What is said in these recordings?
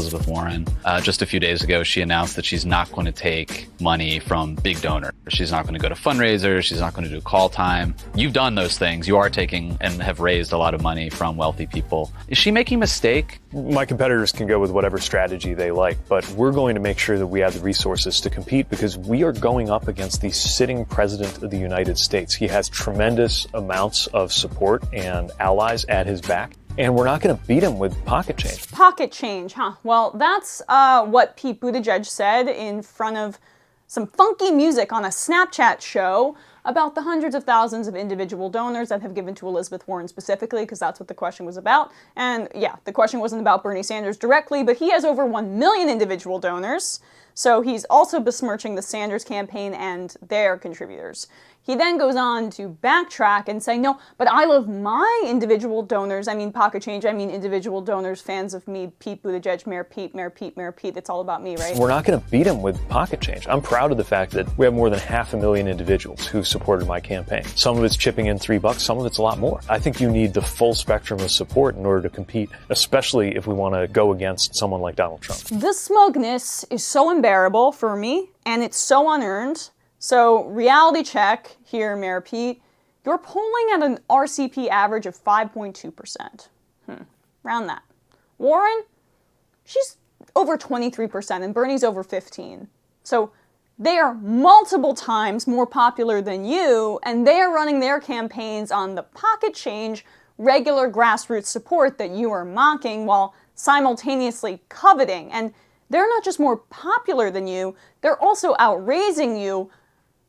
Elizabeth Warren. Just a few days ago, she announced that she's not going to take money from big donors. She's not going to go to fundraisers. She's not going to do call time. You've done those things. You are taking and have raised a lot of money from wealthy people. Is she making a mistake? My competitors can go with whatever strategy they like, but we're going to make sure that we have the resources to compete because we are going up against the sitting president of the United States. He has tremendous amounts of support and allies at his back. And we're not going to beat him with pocket change. Pocket change, huh? Well, that's what Pete Buttigieg said in front of some funky music on a Snapchat show about the hundreds of thousands of individual donors that have given to Elizabeth Warren specifically, because that's what the question was about. And yeah, the question wasn't about Bernie Sanders directly, but he has over 1 million individual donors. So he's also besmirching the Sanders campaign and their contributors. He then goes on to backtrack and say, no, but I love my individual donors. I mean pocket change, I mean individual donors, fans of me, Pete Buttigieg, Mayor Pete, Mayor Pete, Mayor Pete. It's all about me, right? We're not going to beat him with pocket change. I'm proud of the fact that we have more than 500,000 individuals who've supported my campaign. Some of it's chipping in $3, some of it's a lot more. I think you need the full spectrum of support in order to compete, especially if we want to go against someone like Donald Trump. The smugness is so unbearable for me, and it's so unearned. So, reality check here, Mayor Pete. You're polling at an RCP average of 5.2%. Around that. Warren, she's over 23%, and Bernie's over 15%. So, they are multiple times more popular than you, and they are running their campaigns on the pocket change, regular grassroots support that you are mocking while simultaneously coveting. And they're not just more popular than you, they're also outraising you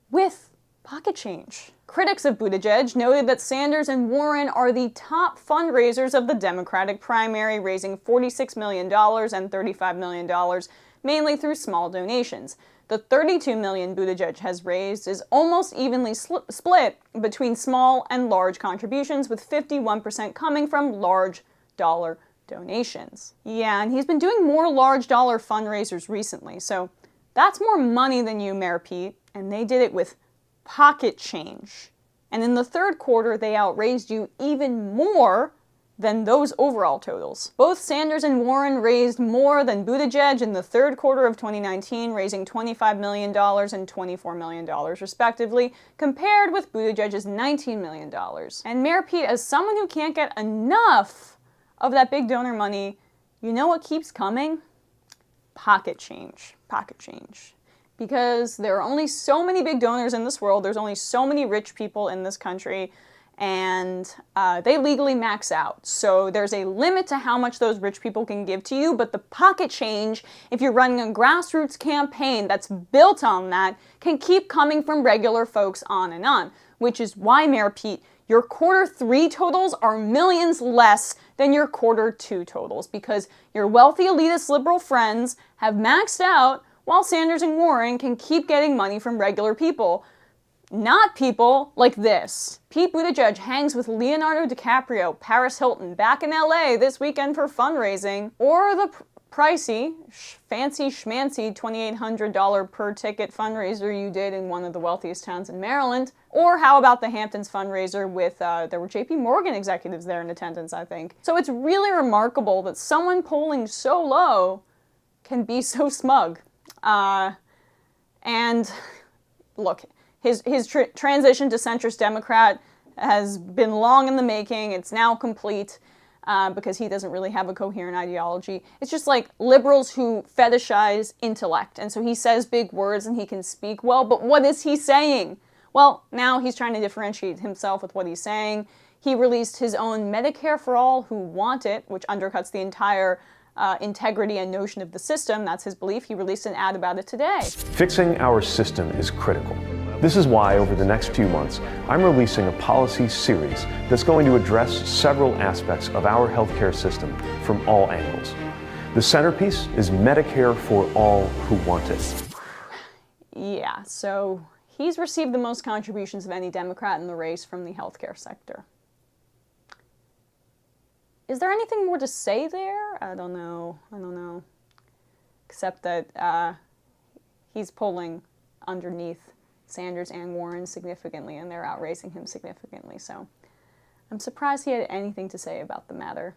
with pocket change. Critics of Buttigieg noted that Sanders and Warren are the top fundraisers of the Democratic primary, raising $46 million and $35 million, mainly through small donations. The $32 million Buttigieg has raised is almost evenly split between small and large contributions, with 51% coming from large dollar donations. Yeah, and he's been doing more large dollar fundraisers recently, so that's more money than you, Mayor Pete, and they did it with pocket change. And in the third quarter, they outraised you even more than those overall totals. Both Sanders and Warren raised more than Buttigieg in the third quarter of 2019, raising $25 million and $24 million, respectively, compared with Buttigieg's $19 million. And Mayor Pete, as someone who can't get enough of that big donor money, you know what keeps coming? Pocket change. Pocket change. Because there are only so many big donors in this world, there's only so many rich people in this country, and they legally max out. So there's a limit to how much those rich people can give to you, but the pocket change, if you're running a grassroots campaign that's built on that, can keep coming from regular folks on and on. Which is why, Mayor Pete, your quarter 3 totals are millions less than your quarter 2 totals, because your wealthy elitist liberal friends have maxed out while Sanders and Warren can keep getting money from regular people. Not people like this. Pete Buttigieg hangs with Leonardo DiCaprio, Paris Hilton, back in LA this weekend for fundraising, or the pricey, fancy schmancy $2,800 per ticket fundraiser you did in one of the wealthiest towns in Maryland. Or how about the Hamptons fundraiser with, there were JP Morgan executives there in attendance, I think. So it's really remarkable that someone polling so low can be so smug. And look, his transition to centrist Democrat has been long in the making. It's now complete because he doesn't really have a coherent ideology. It's just like liberals who fetishize intellect. And so he says big words and he can speak well, but what is he saying? Well, now he's trying to differentiate himself with what he's saying. He released his own Medicare for All Who Want It, which undercuts the entire integrity and notion of the system. That's his belief. He released an ad about it today. Fixing our system is critical. This is why over the next few months, I'm releasing a policy series that's going to address several aspects of our healthcare system from all angles. The centerpiece is Medicare for All Who Want It. Yeah, so he's received the most contributions of any Democrat in the race from the healthcare sector. Is there anything more to say there? I don't know. Except that he's polling underneath Sanders and Warren significantly, and they're outraising him significantly. So I'm surprised he had anything to say about the matter.